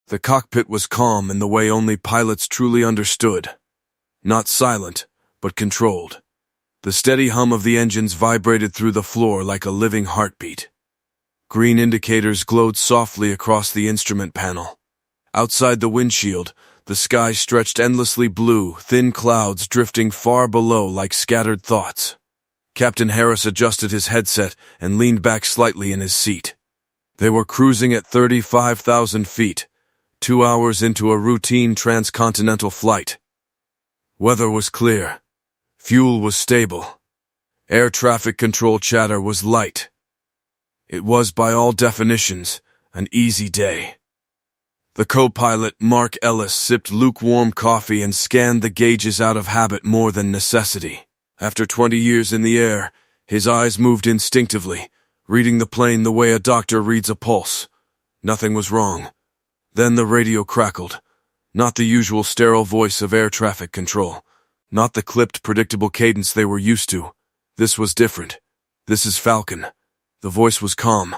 The cockpit was calm in the way only pilots truly understood. Not silent, but controlled. The steady hum of the engines vibrated through the floor like a living heartbeat. Green indicators glowed softly across the instrument panel. Outside the windshield, the sky stretched endlessly blue, thin clouds drifting far below like scattered thoughts. Captain Harris adjusted his headset and leaned back slightly in his seat. They were cruising at 35,000 feet, 2 hours into a routine transcontinental flight. Weather was clear. Fuel was stable. Air traffic control chatter was light. It was, by all definitions, an easy day. The co-pilot, Mark Ellis, sipped lukewarm coffee and scanned the gauges out of habit more than necessity. After 20 years in the air, his eyes moved instinctively, reading the plane the way a doctor reads a pulse. Nothing was wrong. Then the radio crackled. Not the usual sterile voice of air traffic control. Not the clipped, predictable cadence they were used to. This was different. "This is Falcon." The voice was calm.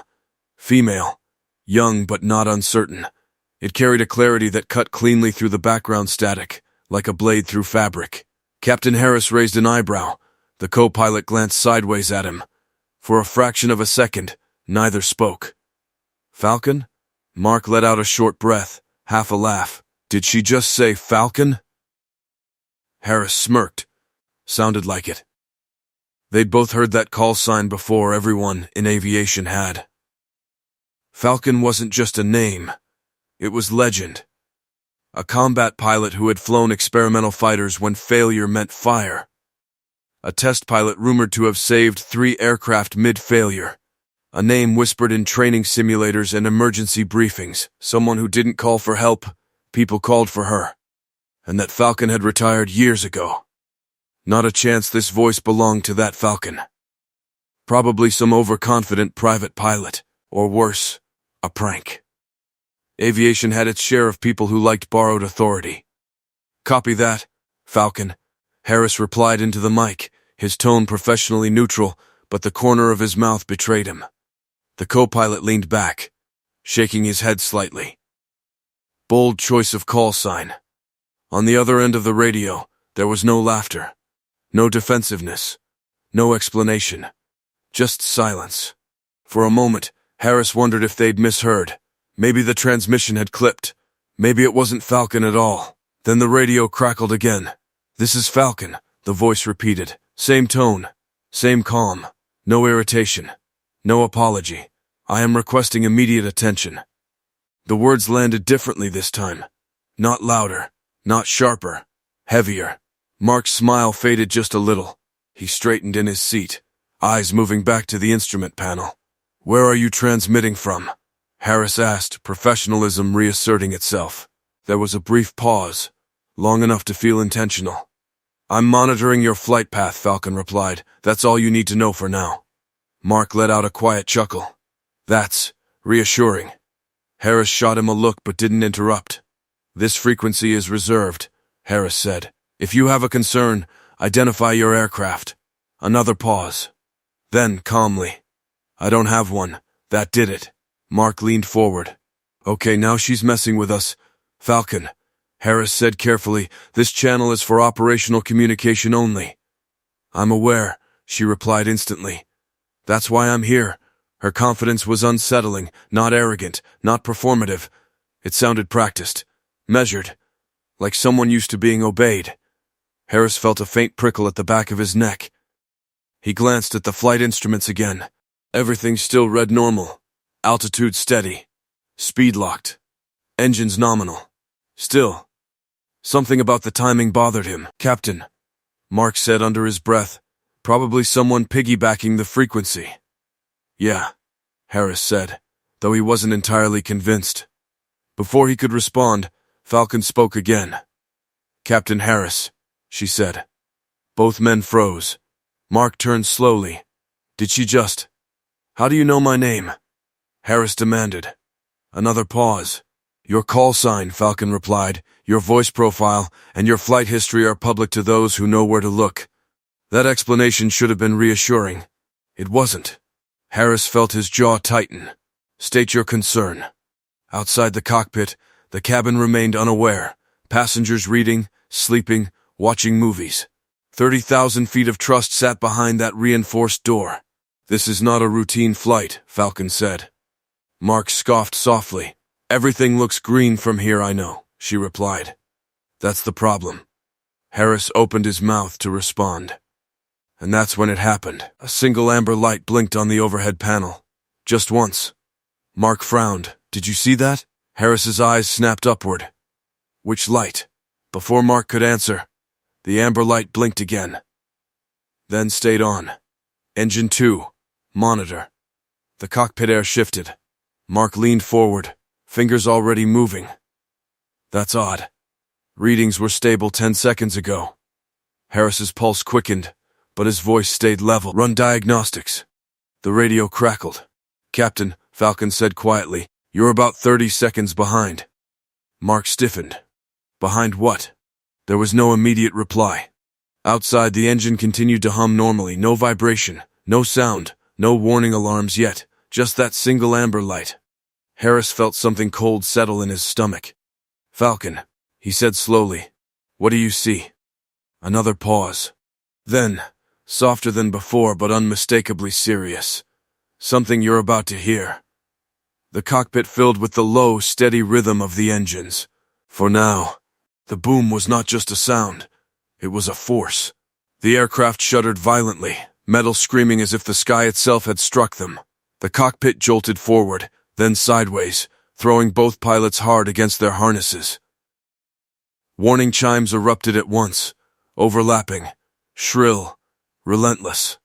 Female. Young but not uncertain. It carried a clarity that cut cleanly through the background static, like a blade through fabric. Captain Harris raised an eyebrow. The co-pilot glanced sideways at him. For a fraction of a second, neither spoke. "Falcon?" Mark let out a short breath, half a laugh. "Did she just say Falcon?" Harris smirked. Sounded like it. They'd both heard that call sign before. Everyone in aviation had. Falcon wasn't just a name. It was legend. A combat pilot who had flown experimental fighters when failure meant fire. A test pilot rumored to have saved 3 aircraft mid-failure. A name whispered in training simulators and emergency briefings. Someone who didn't call for help, people called for her. And that Falcon had retired years ago. Not a chance this voice belonged to that Falcon. Probably some overconfident private pilot, or worse, a prank. Aviation had its share of people who liked borrowed authority. "Copy that, Falcon," Harris replied into the mic, his tone professionally neutral, but the corner of his mouth betrayed him. The co-pilot leaned back, shaking his head slightly. Bold choice of call sign. On the other end of the radio, there was no laughter, no defensiveness, no explanation, just silence. For a moment, Harris wondered if they'd misheard. Maybe the transmission had clipped. Maybe it wasn't Falcon at all. Then the radio crackled again. "This is Falcon," the voice repeated. Same tone, same calm, no irritation, no apology. "I am requesting immediate attention." The words landed differently this time. Not louder, not sharper, heavier. Mark's smile faded just a little. He straightened in his seat, eyes moving back to the instrument panel. "Where are you transmitting from?" Harris asked, professionalism reasserting itself. There was a brief pause, long enough to feel intentional. "I'm monitoring your flight path," Falcon replied. "That's all you need to know for now." Mark let out a quiet chuckle. "That's reassuring." Harris shot him a look but didn't interrupt. "This frequency is reserved," Harris said. "If you have a concern, identify your aircraft." Another pause. Then, calmly, "I don't have one. That did it." Mark leaned forward. "Okay, now she's messing with us. Falcon," Harris said carefully, "this channel is for operational communication only." "I'm aware," she replied instantly. "That's why I'm here." Her confidence was unsettling, not arrogant, not performative. It sounded practiced, measured, like someone used to being obeyed. Harris felt a faint prickle at the back of his neck. He glanced at the flight instruments again. Everything still read normal. Altitude steady. Speed locked. Engines nominal. Still, something about the timing bothered him. "Captain," Mark said under his breath, "probably someone piggybacking the frequency." "Yeah," Harris said, though he wasn't entirely convinced. Before he could respond, Falcon spoke again. "Captain Harris," she said. Both men froze. Mark turned slowly. "Did she just... How do you know my name?" Harris demanded. Another pause. "Your call sign," Falcon replied, "your voice profile, and your flight history are public to those who know where to look." That explanation should have been reassuring. It wasn't. Harris felt his jaw tighten. "State your concern." Outside the cockpit, The cabin remained unaware. Passengers reading, sleeping, watching movies. 30,000 feet of trust sat behind that reinforced door. "This is not a routine flight," Falcon said. Mark scoffed softly. "Everything looks green from here, I know," she replied. "That's the problem." Harris opened his mouth to respond. And that's when it happened. A single amber light blinked on the overhead panel. Just once. Mark frowned. "Did you see that?" Harris's eyes snapped upward. "Which light?" Before Mark could answer, the amber light blinked again. Then stayed on. Engine 2. Monitor. The cockpit air shifted. Mark leaned forward, fingers already moving. "That's odd. Readings were stable 10 seconds ago." Harris's pulse quickened, but his voice stayed level. "Run diagnostics." The radio crackled. "Captain," Falcon said quietly, "you're about 30 seconds behind." Mark stiffened. Behind what? There was no immediate reply. Outside, the engine continued to hum normally, no vibration, no sound, no warning alarms yet, just that single amber light. Harris felt something cold settle in his stomach. "Falcon," he said slowly, "what do you see?" Another pause. Then, softer than before but unmistakably serious, "Something you're about to hear." The cockpit filled with the low, steady rhythm of the engines. For now, the boom was not just a sound, it was a force. The aircraft shuddered violently, metal screaming as if the sky itself had struck them. The cockpit jolted forward, then sideways, throwing both pilots hard against their harnesses. Warning chimes erupted at once, overlapping, shrill, relentless.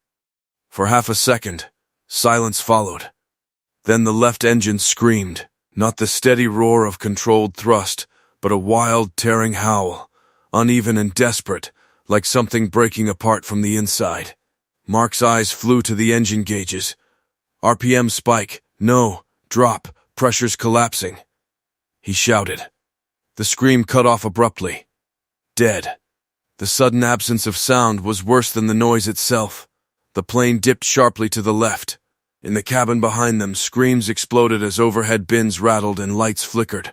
For half a second, silence followed. Then the left engine screamed, not the steady roar of controlled thrust, but a wild, tearing howl, uneven and desperate, like something breaking apart from the inside. Mark's eyes flew to the engine gauges. RPM spike, no, drop, pressure's collapsing. He shouted. The scream cut off abruptly. Dead. The sudden absence of sound was worse than the noise itself. The plane dipped sharply to the left. In the cabin behind them, screams exploded as overhead bins rattled and lights flickered.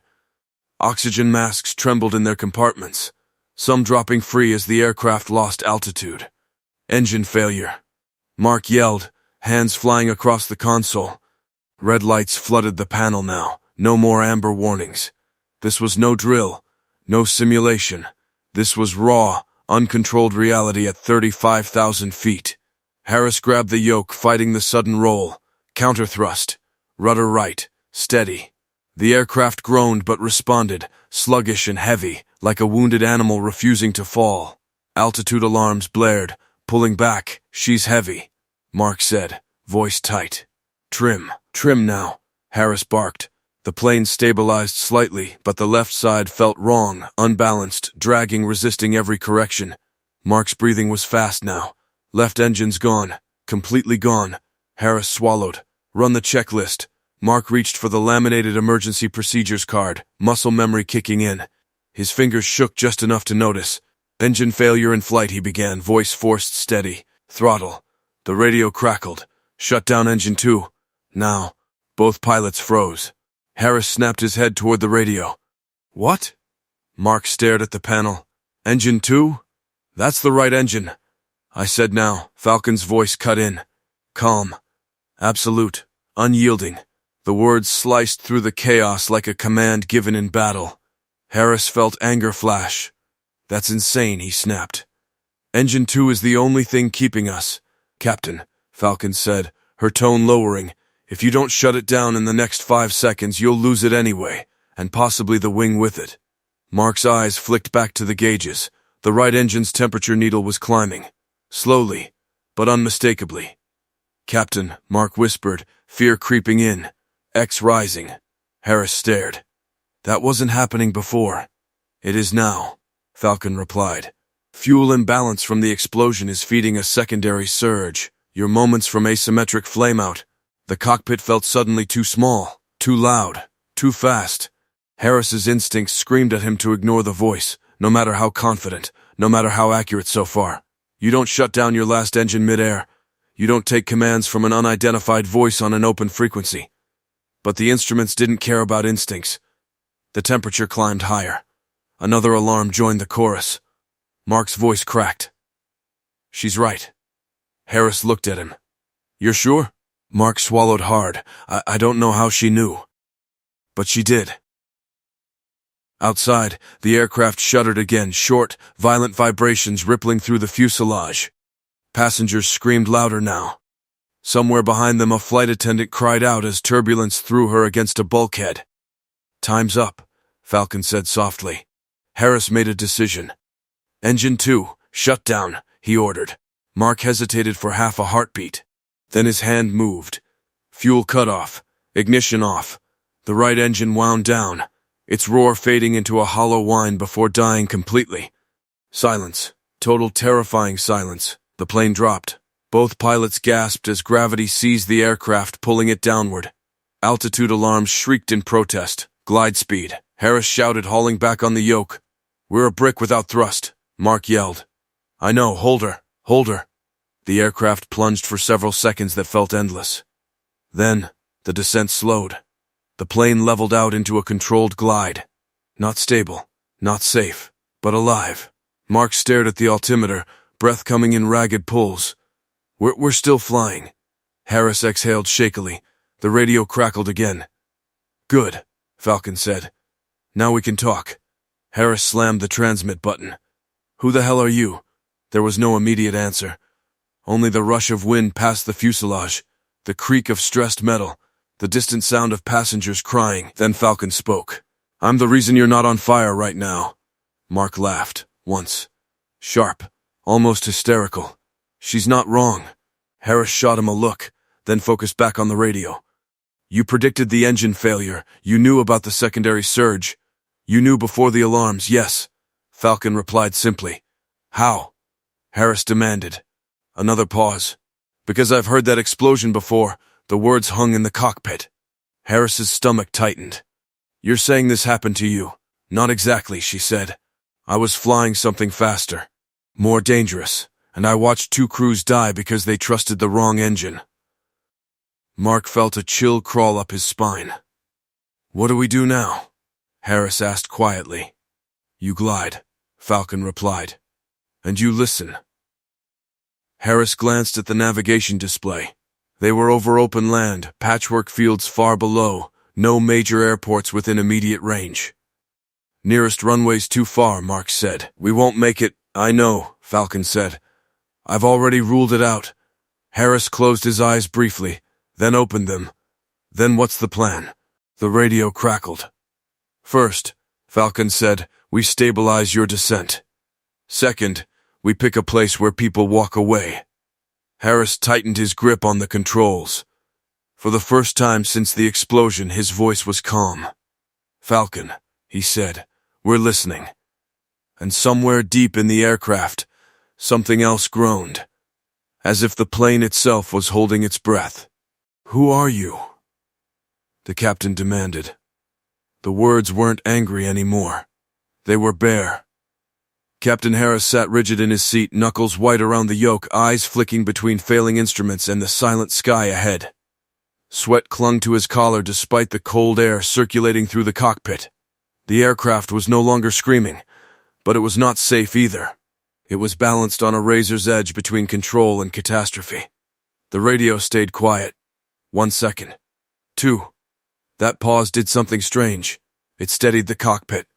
Oxygen masks trembled in their compartments, some dropping free as the aircraft lost altitude. Engine failure. Mark yelled, hands flying across the console. Red lights flooded the panel now, no more amber warnings. This was no drill, no simulation. This was raw, uncontrolled reality at 35,000 feet. Harris grabbed the yoke, fighting the sudden roll. Counter-thrust. Rudder right. Steady. The aircraft groaned but responded, sluggish and heavy, like a wounded animal refusing to fall. Altitude alarms blared. Pulling back. She's heavy, Mark said, voice tight. Trim now, Harris barked. The plane stabilized slightly, but the left side felt wrong, unbalanced, dragging, resisting every correction. Mark's breathing was fast now. Left engine's gone. Completely gone. Harris swallowed. Run the checklist. Mark reached for the laminated emergency procedures card, muscle memory kicking in. His fingers shook just enough to notice. Engine failure in flight, he began, voice forced steady. Throttle. The radio crackled. Shut down engine 2. Now. Both pilots froze. Harris snapped his head toward the radio. What? Mark stared at the panel. Engine 2? That's the right engine. I said now. Falcon's voice cut in. Calm. Absolute. Unyielding. The words sliced through the chaos like a command given in battle. Harris felt anger flash. That's insane, he snapped. Engine 2 is the only thing keeping us. Captain, Falcon said, her tone lowering. If you don't shut it down in the next 5 seconds, you'll lose it anyway, and possibly the wing with it. Mark's eyes flicked back to the gauges. The right engine's temperature needle was climbing. Slowly, but unmistakably. Captain, Mark whispered, fear creeping in. X rising. Harris stared. That wasn't happening before. It is now, Falcon replied. Fuel imbalance from the explosion is feeding a secondary surge. Your moments from asymmetric flameout. The cockpit felt suddenly too small, too loud, too fast. Harris's instincts screamed at him to ignore the voice, no matter how confident, no matter how accurate so far. You don't shut down your last engine mid-air. You don't take commands from an unidentified voice on an open frequency. But the instruments didn't care about instincts. The temperature climbed higher. Another alarm joined the chorus. Mark's voice cracked. "She's right." Harris looked at him. "You're sure?" Mark swallowed hard. I don't know how she knew. But she did. Outside, the aircraft shuddered again, short, violent vibrations rippling through the fuselage. Passengers screamed louder now. Somewhere behind them, a flight attendant cried out as turbulence threw her against a bulkhead. "Time's up," Falcon said softly. Harris made a decision. "Engine 2, shut down," he ordered. Mark hesitated for half a heartbeat. Then his hand moved. Fuel cut off. Ignition off. The right engine wound down, its roar fading into a hollow whine before dying completely. Silence. Total terrifying silence. The plane dropped. Both pilots gasped as gravity seized the aircraft, pulling it downward. Altitude alarms shrieked in protest. "Glide speed," Harris shouted, hauling back on the yoke. "We're a brick without thrust," Mark yelled. "I know, hold her, hold her." The aircraft plunged for several seconds that felt endless. Then, the descent slowed. The plane leveled out into a controlled glide. Not stable, not safe, but alive. Mark stared at the altimeter, breath coming in ragged pulls. We're still flying." Harris exhaled shakily. The radio crackled again. "Good," Falcon said. "Now we can talk." Harris slammed the transmit button. "Who the hell are you?" There was no immediate answer. Only the rush of wind past the fuselage, the creak of stressed metal, the distant sound of passengers crying. Then Falcon spoke. "I'm the reason you're not on fire right now." Mark laughed, once. Sharp, almost hysterical. "She's not wrong." Harris shot him a look, then focused back on the radio. "You predicted the engine failure. You knew about the secondary surge. You knew before the alarms, yes." Falcon replied simply. "How?" Harris demanded. Another pause. "Because I've heard that explosion before." The words hung in the cockpit. Harris's stomach tightened. "You're saying this happened to you?" "Not exactly," she said. "I was flying something faster, more dangerous, and I watched 2 crews die because they trusted the wrong engine." Mark felt a chill crawl up his spine. "What do we do now?" Harris asked quietly. "You glide," Falcon replied. "And you listen." Harris glanced at the navigation display. They were over open land, patchwork fields far below, no major airports within immediate range. "Nearest runway's too far," Mark said. "We won't make it." "I know," Falcon said. "I've already ruled it out." Harris closed his eyes briefly, then opened them. "Then what's the plan?" The radio crackled. "First," Falcon said, "we stabilize your descent. Second, we pick a place where people walk away." Harris tightened his grip on the controls. For the first time since the explosion, his voice was calm. "Falcon," he said, "we're listening." And somewhere deep in the aircraft, something else groaned, as if the plane itself was holding its breath. "Who are you?" the captain demanded. The words weren't angry anymore. They were bare. Captain Harris sat rigid in his seat, knuckles white around the yoke, eyes flicking between failing instruments and the silent sky ahead. Sweat clung to his collar despite the cold air circulating through the cockpit. The aircraft was no longer screaming, but it was not safe either. It was balanced on a razor's edge between control and catastrophe. The radio stayed quiet. 1 second. 2. That pause did something strange. It steadied the cockpit.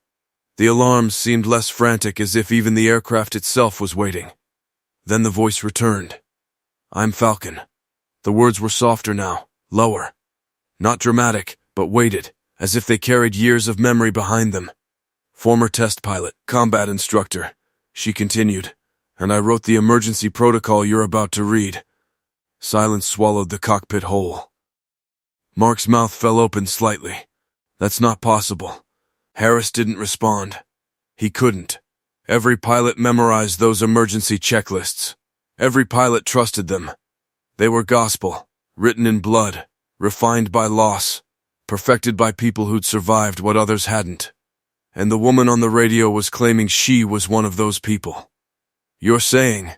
The alarms seemed less frantic, as if even the aircraft itself was waiting. Then the voice returned. "I'm Falcon." The words were softer now, lower. Not dramatic, but weighted, as if they carried years of memory behind them. "Former test pilot, combat instructor," she continued, "and I wrote the emergency protocol you're about to read." Silence swallowed the cockpit whole. Mark's mouth fell open slightly. "That's not possible." Harris didn't respond. He couldn't. Every pilot memorized those emergency checklists. Every pilot trusted them. They were gospel, written in blood, refined by loss, perfected by people who'd survived what others hadn't. And the woman on the radio was claiming she was one of those people. "You're saying,"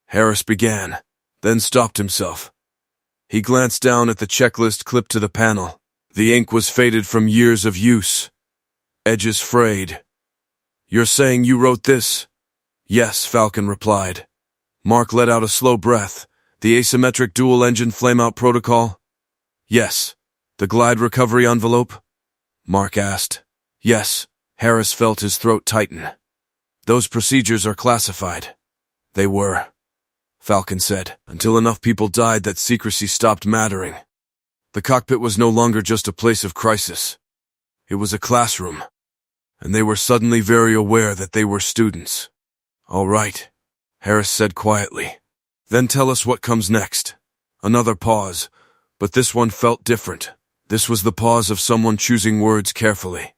Harris began, then stopped himself. He glanced down at the checklist clipped to the panel. The ink was faded from years of use. edges frayed. "You're saying you wrote this?" "Yes," Falcon replied. Mark let out a slow breath. "The asymmetric dual-engine flameout protocol?" "Yes." "The glide recovery envelope?" Mark asked. "Yes." Harris felt his throat tighten. "Those procedures are classified." "They were," Falcon said, "until enough people died that secrecy stopped mattering. The cockpit was no longer just a place of crisis. It was a classroom, and they were suddenly very aware that they were students." "All right," Harris said quietly. "Then tell us what comes next." Another pause, but this one felt different. This was the pause of someone choosing words carefully.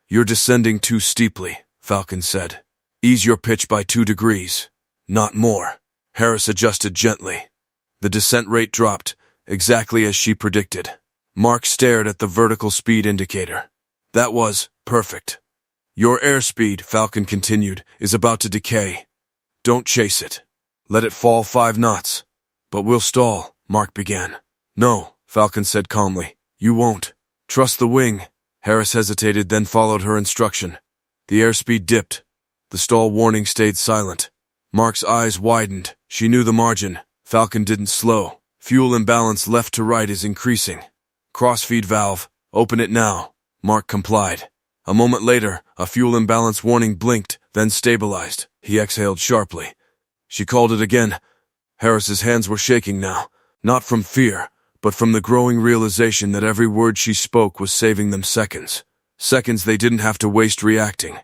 "You're descending too steeply," Falcon said. "Ease your pitch by 2 degrees. Not more." Harris adjusted gently. The descent rate dropped, exactly as she predicted. Mark stared at the vertical speed indicator. That was perfect. "Your airspeed," Falcon continued, "is about to decay. Don't chase it. Let it fall 5 knots. "But we'll stall," Mark began. "No," Falcon said calmly. "You won't. Trust the wing." Harris hesitated, then followed her instruction. The airspeed dipped. The stall warning stayed silent. Mark's eyes widened. She knew the margin. Falcon didn't slow. "Fuel imbalance left to right is increasing. Crossfeed valve. Open it now." Mark complied. A moment later, a fuel imbalance warning blinked, then stabilized. He exhaled sharply. She called it again. Harris's hands were shaking now, not from fear, but from the growing realization that every word she spoke was saving them seconds. Seconds they didn't have to waste reacting.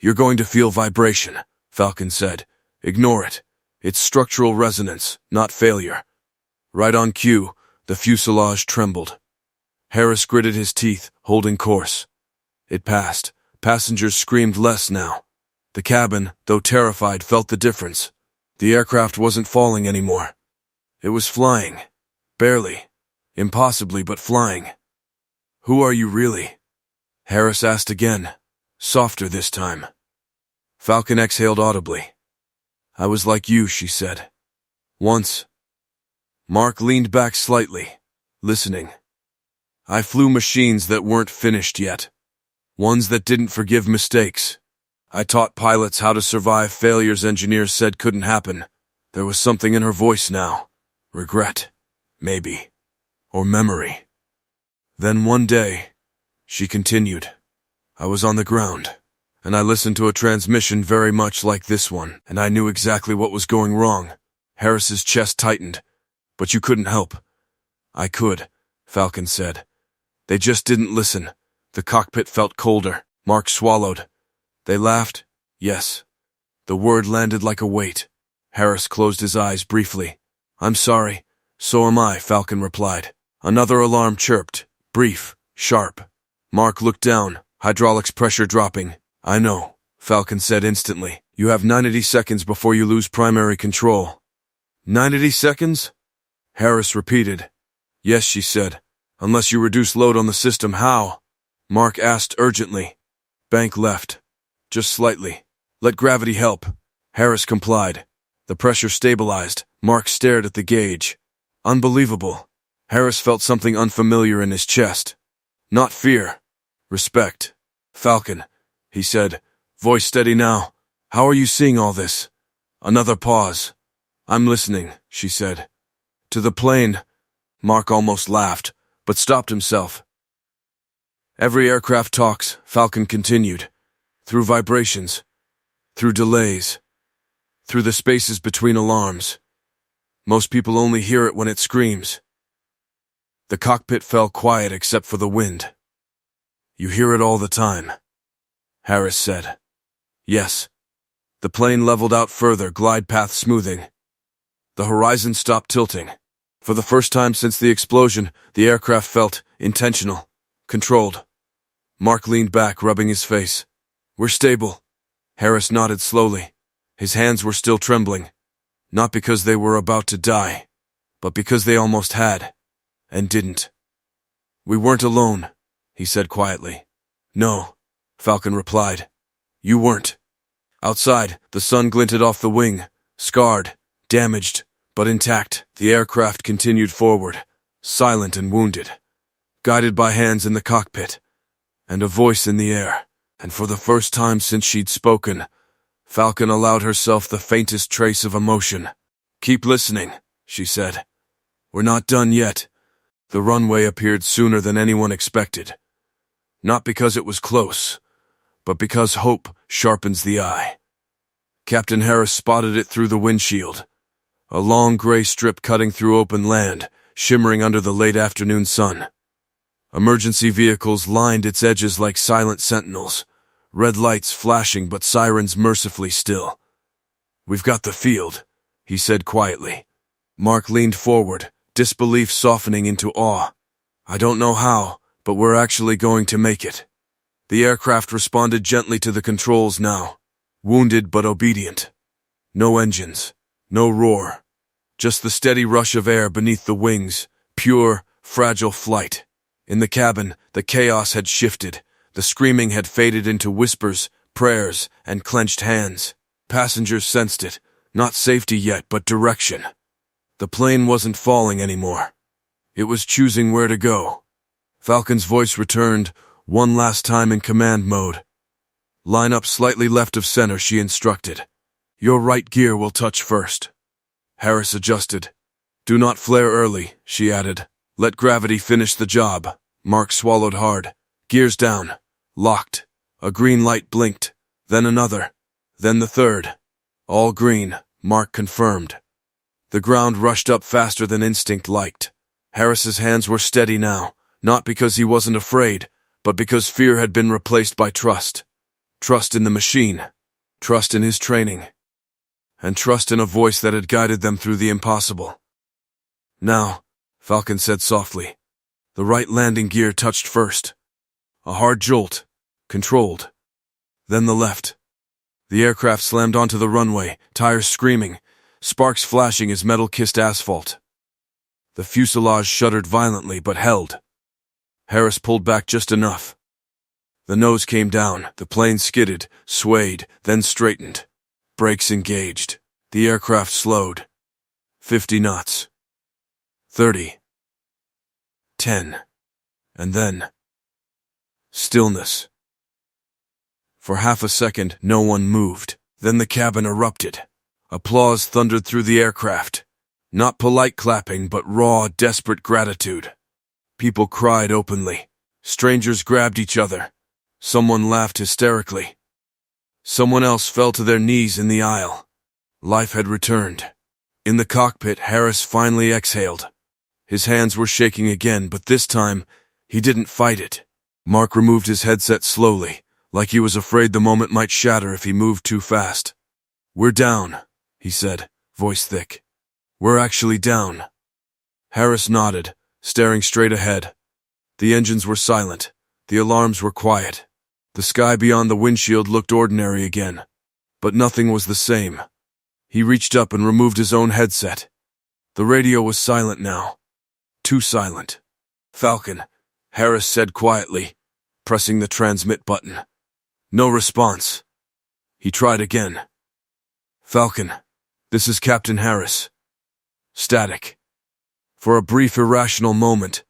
"You're going to feel vibration," Falcon said. "Ignore it. It's structural resonance, not failure." Right on cue, the fuselage trembled. Harris gritted his teeth, holding course. It passed. Passengers screamed less now. The cabin, though terrified, felt the difference. The aircraft wasn't falling anymore. It was flying. Barely. Impossibly, but flying. "Who are you really?" Harris asked again, softer this time. Falcon exhaled audibly. "I was like you," she said. "Once." Mark leaned back slightly, listening. "I flew machines that weren't finished yet. Ones that didn't forgive mistakes. I taught pilots how to survive failures engineers said couldn't happen." There was something in her voice now. Regret, maybe. Or memory. "Then one day," she continued, "I was on the ground, and I listened to a transmission very much like this one, and I knew exactly what was going wrong." Harris's chest tightened. "But you couldn't help." "I could," Falcon said. "They just didn't listen." The cockpit felt colder. Mark swallowed. "They laughed?" "Yes." The word landed like a weight. Harris closed his eyes briefly. "I'm sorry." "So am I," Falcon replied. Another alarm chirped. Brief, sharp. Mark looked down, hydraulics pressure dropping. "I know," Falcon said instantly. "You have 90 seconds before you lose primary control." 90 seconds? Harris repeated. "Yes," she said. "Unless you reduce load on the system, how?" Mark asked urgently. Bank left. "Just slightly. Let gravity help." Harris complied. The pressure stabilized. Mark stared at the gauge. Unbelievable. Harris felt something unfamiliar in his chest. Not fear. Respect. "Falcon," he said, voice steady now. "How are you seeing all this?" Another pause. "I'm listening," she said. "To the plane." Mark almost laughed, but stopped himself. "Every aircraft talks," Falcon continued. "Through vibrations. Through delays. Through the spaces between alarms. Most people only hear it when it screams." The cockpit fell quiet except for the wind. "You hear it all the time," Harris said. "Yes." The plane leveled out further, glide path smoothing. The horizon stopped tilting. For the first time since the explosion, the aircraft felt intentional, controlled. Mark leaned back, rubbing his face. "We're stable." Harris nodded slowly. His hands were still trembling. Not because they were about to die, but because they almost had, and didn't. "We weren't alone," he said quietly. "No," Falcon replied. "You weren't." Outside, the sun glinted off the wing, scarred, damaged, but intact. The aircraft continued forward, silent and wounded, guided by hands in the cockpit, and a voice in the air. And for the first time since she'd spoken, Falcon allowed herself the faintest trace of emotion. "Keep listening," she said. "We're not done yet." The runway appeared sooner than anyone expected. Not because it was close, but because hope sharpens the eye. Captain Harris spotted it through the windshield. A long gray strip cutting through open land, shimmering under the late afternoon sun. Emergency vehicles lined its edges like silent sentinels, red lights flashing but sirens mercifully still. "We've got the field," he said quietly. Mark leaned forward, disbelief softening into awe. "I don't know how, but we're actually going to make it." The aircraft responded gently to the controls now, wounded but obedient. No engines, no roar, just the steady rush of air beneath the wings, pure, fragile flight. In the cabin, the chaos had shifted. The screaming had faded into whispers, prayers, and clenched hands. Passengers sensed it, not safety yet, but direction. The plane wasn't falling anymore. It was choosing where to go. Falcon's voice returned, one last time in command mode. "Line up slightly left of center," she instructed. "Your right gear will touch first." Harris adjusted. "Do not flare early," she added. "Let gravity finish the job." Mark swallowed hard. Gears down. Locked. A green light blinked. Then another. Then the third. All green, Mark confirmed. The ground rushed up faster than instinct liked. Harris's hands were steady now, not because he wasn't afraid, but because fear had been replaced by trust. Trust in the machine. Trust in his training. And trust in a voice that had guided them through the impossible. "Now," Falcon said softly. The right landing gear touched first. A hard jolt. Controlled. Then the left. The aircraft slammed onto the runway, tires screaming, sparks flashing as metal kissed asphalt. The fuselage shuddered violently but held. Harris pulled back just enough. The nose came down, the plane skidded, swayed, then straightened. Brakes engaged. The aircraft slowed. 50 knots. 30. 10. And then stillness. For half a second, no one moved. Then the cabin erupted. Applause thundered through the aircraft. Not polite clapping, but raw, desperate gratitude. People cried openly. Strangers grabbed each other. Someone laughed hysterically. Someone else fell to their knees in the aisle. Life had returned. In the cockpit, Harris finally exhaled. His hands were shaking again, but this time, he didn't fight it. Mark removed his headset slowly, like he was afraid the moment might shatter if he moved too fast. "We're down," he said, voice thick. "We're actually down." Harris nodded, staring straight ahead. The engines were silent. The alarms were quiet. The sky beyond the windshield looked ordinary again. But nothing was the same. He reached up and removed his own headset. The radio was silent now. Too silent. "Falcon," Harris said quietly, pressing the transmit button. No response. He tried again. "Falcon, this is Captain Harris." Static. For a brief irrational moment,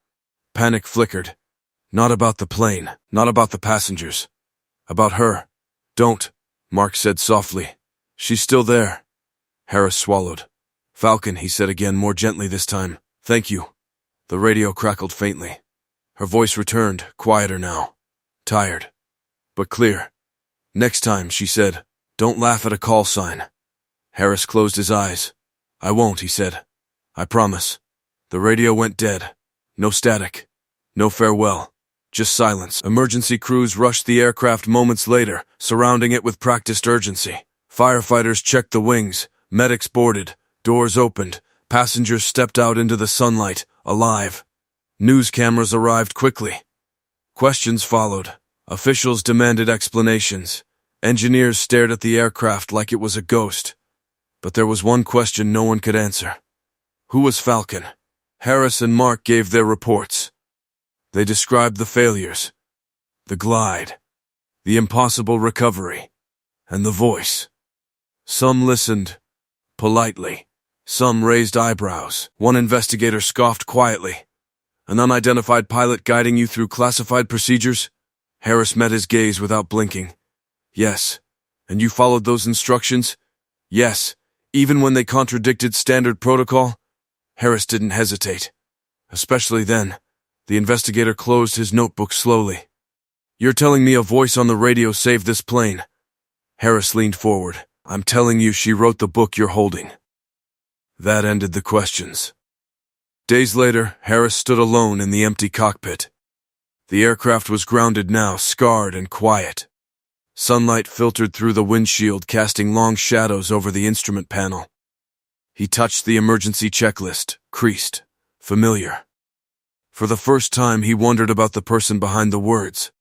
panic flickered. Not about the plane, not about the passengers. About her. "Don't," Mark said softly. "She's still there." Harris swallowed. "Falcon," he said again, more gently this time. "Thank you." The radio crackled faintly. Her voice returned, quieter now. Tired. But clear. "Next time," she said, "don't laugh at a call sign." Harris closed his eyes. "I won't," he said. "I promise." The radio went dead. No static. No farewell. Just silence. Emergency crews rushed the aircraft moments later, surrounding it with practiced urgency. Firefighters checked the wings. Medics boarded. Doors opened. Passengers stepped out into the sunlight, alive. News cameras arrived quickly. Questions followed. Officials demanded explanations. Engineers stared at the aircraft like it was a ghost. But there was one question no one could answer. Who was Falcon? Harris and Mark gave their reports. They described the failures, the glide, the impossible recovery, and the voice. Some listened, politely. Some raised eyebrows. One investigator scoffed quietly. "An unidentified pilot guiding you through classified procedures?" Harris met his gaze without blinking. Yes. And you followed those instructions? Yes. Even when they contradicted standard protocol? Harris didn't hesitate. Especially then. The investigator closed his notebook slowly. You're telling me a voice on the radio saved this plane? Harris leaned forward. I'm telling you she wrote the book you're holding. That ended the questions. Days later, Harris stood alone in the empty cockpit. The aircraft was grounded now, scarred and quiet. Sunlight filtered through the windshield, casting long shadows over the instrument panel. He touched the emergency checklist, creased, familiar. For the first time, he wondered about the person behind the words.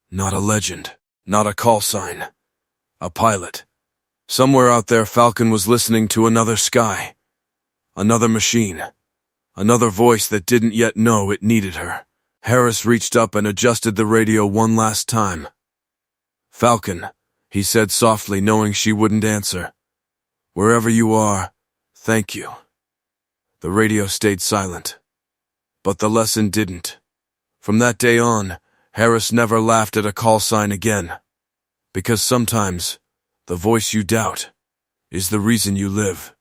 Not a legend, not a call sign. A pilot. Somewhere out there, Falcon was listening to another sky. Another machine. Another voice that didn't yet know it needed her. Harris reached up and adjusted the radio one last time. Falcon, he said softly, knowing she wouldn't answer. Wherever you are, thank you. The radio stayed silent. But the lesson didn't. From that day on, Harris never laughed at a call sign again. Because sometimes, the voice you doubt is the reason you live.